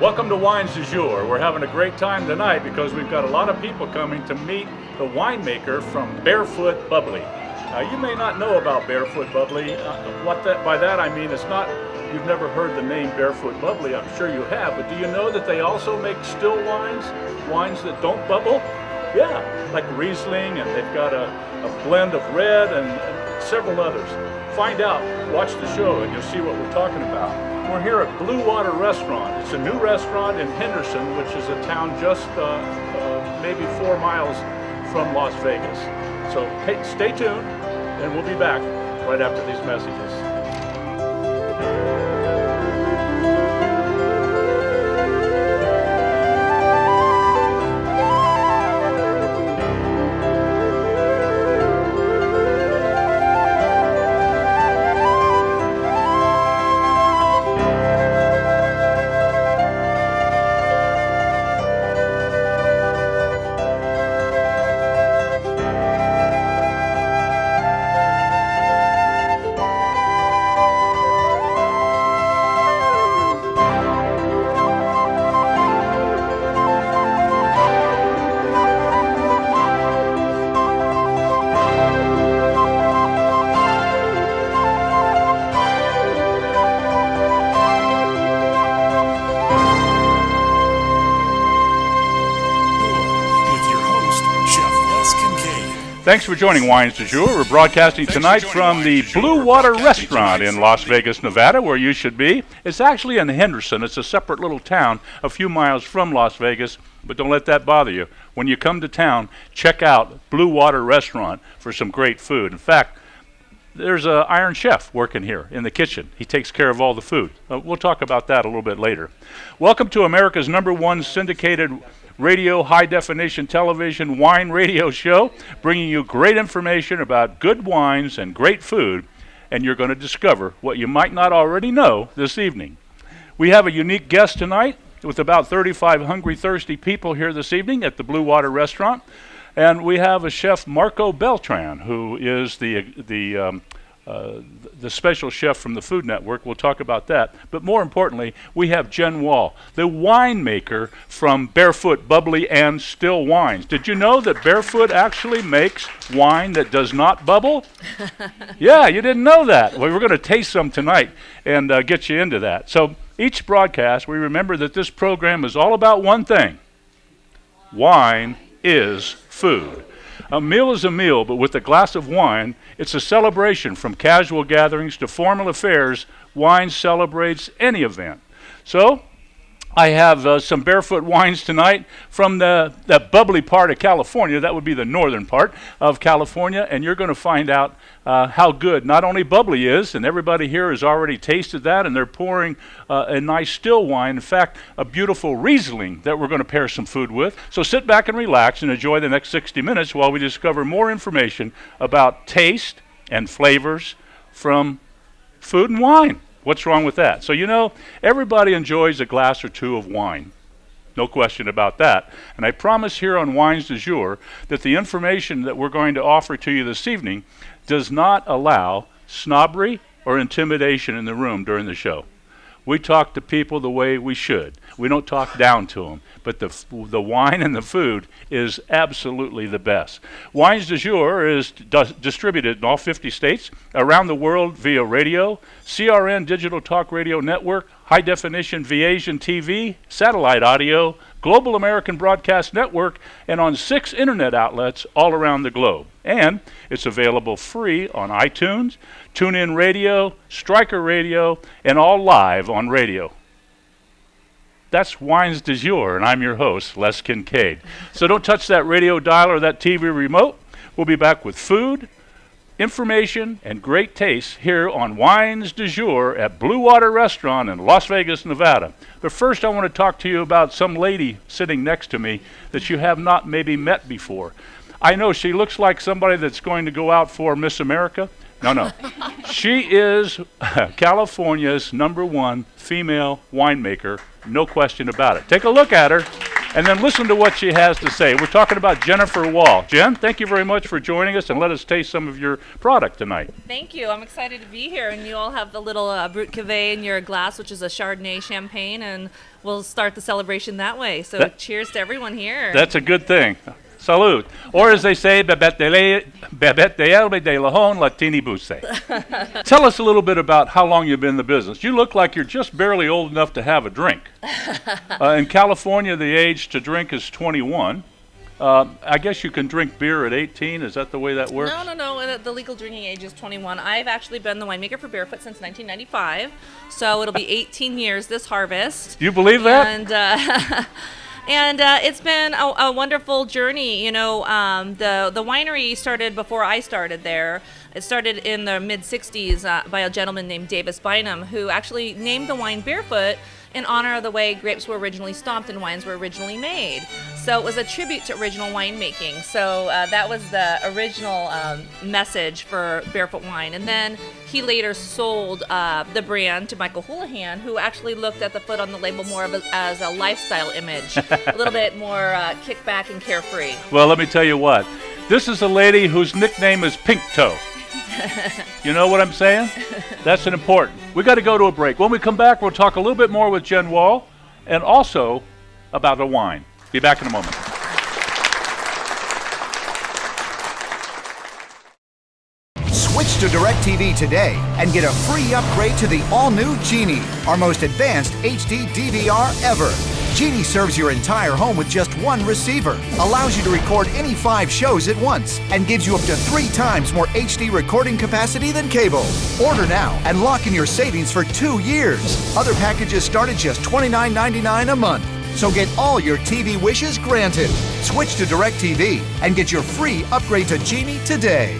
Welcome to Wines du Jour. We're having a great time tonight because we've got a lot of people coming to meet the winemaker from Barefoot Bubbly. You may not know about Barefoot Bubbly. By that I mean it's not, you've never heard the name Barefoot Bubbly, I'm sure you have, but do you know that they also make still wines? Wines that don't bubble? Yeah, like Riesling, and they've got a blend of red and several others. Find out, watch the show, and you'll see what we're talking about. We're here at Blue Water Restaurant. It's a new restaurant in Henderson, which is a town just maybe 4 miles from Las Vegas. So hey, stay tuned, and we'll be back right after these messages. Thanks for joining Wines du Jour. We're broadcasting tonight from the Blue Water Restaurant in Las Vegas, Nevada, where you should be. It's actually in Henderson. It's a separate little town a few miles from Las Vegas, but don't let that bother you. When you come to town, check out Blue Water Restaurant for some great food. In fact, there's an Iron Chef working here in the kitchen. He takes care of all the food. We'll talk about that a little bit later. Welcome to America's #1 syndicated radio, high-definition television, wine radio show, bringing you great information about good wines and great food, and you're going to discover what you might not already know this evening. We have a unique guest tonight with about 35 hungry, thirsty people here this evening at the Blue Water Restaurant, and we have a chef, Marco Beltran, who is the special chef from the Food Network. We'll talk about that. But more importantly, we have Jen Wall, the winemaker from Barefoot Bubbly and Still Wines. Did you know that Barefoot actually makes wine that does not bubble? Yeah, you didn't know that. Well, we're going to taste some tonight and get you into that. So each broadcast, we remember that this program is all about one thing. Wine is food. A meal is a meal, but with a glass of wine, it's a celebration. From casual gatherings to formal affairs, wine celebrates any event. So, I have some Barefoot wines tonight from that bubbly part of California. That would be the northern part of California, and you're going to find out how good not only bubbly is, and everybody here has already tasted that, and they're pouring a nice still wine. In fact, a beautiful Riesling that we're going to pair some food with. So sit back and relax and enjoy the next 60 minutes while we discover more information about taste and flavors from food and wine. What's wrong with that? So, you know, everybody enjoys a glass or two of wine. No question about that. And I promise here on Wines du Jour that the information that we're going to offer to you this evening does not allow snobbery or intimidation in the room during the show. We talk to people the way we should. We don't talk down to them. But the wine and the food is absolutely the best. Wines du Jour is distributed in all 50 states, around the world via radio, CRN Digital Talk Radio Network, High Definition Viasian TV, satellite audio, Global American Broadcast Network, and on 6 internet outlets all around the globe. And it's available free on iTunes, TuneIn Radio, Stryker Radio, and all live on radio. That's Wines du Jour, and I'm your host, Les Kincaid. So don't touch that radio dial or that TV remote. We'll be back with food, information, and great taste here on Wines du Jour at Blue Water Restaurant in Las Vegas, Nevada. But first, I want to talk to you about some lady sitting next to me that you have not maybe met before. I know she looks like somebody that's going to go out for Miss America. No. She is California's #1 female winemaker, no question about it. Take a look at her. and then listen to what she has to say. We're talking about Jennifer Wall. Jen, thank you very much for joining us, and let us taste some of your product tonight. Thank you. I'm excited to be here, and you all have the little Brut Cuvée in your glass, which is a Chardonnay champagne, and we'll start the celebration that way. So cheers to everyone here. That's a good thing. Salud. Or as they say, bebet de elbe de lajón latini buce. Tell us a little bit about how long you've been in the business. You look like you're just barely old enough to have a drink. In California, the age to drink is 21. I guess you can drink beer at 18. Is that the way that works? No. The legal drinking age is 21. I've actually been the winemaker for Barefoot since 1995, so it'll be 18 years this harvest. Do you believe that? And it's been a wonderful journey. You know, the winery started before I started there. It started in the mid-'60s by a gentleman named Davis Bynum, who actually named the wine Barefoot in honor of the way grapes were originally stomped and wines were originally made. So it was a tribute to original winemaking. So that was the original message for Barefoot Wine. And then he later sold the brand to Michael Houlihan, who actually looked at the foot on the label more as a lifestyle image, a little bit more kickback and carefree. Well, let me tell you what. This is a lady whose nickname is Pink Toe. You know what I'm saying? That's an important. We got to go to a break. When we come back, we'll talk a little bit more with Jen Wall and also about the wine. Be back in a moment. Switch to DirecTV today and get a free upgrade to the all-new Genie, our most advanced HD DVR ever. Genie serves your entire home with just one receiver, allows you to record any 5 shows at once, and gives you up to 3 times more HD recording capacity than cable. Order now and lock in your savings for 2 years. Other packages start at just $29.99 a month. So get all your TV wishes granted. Switch to DirecTV and get your free upgrade to Genie today.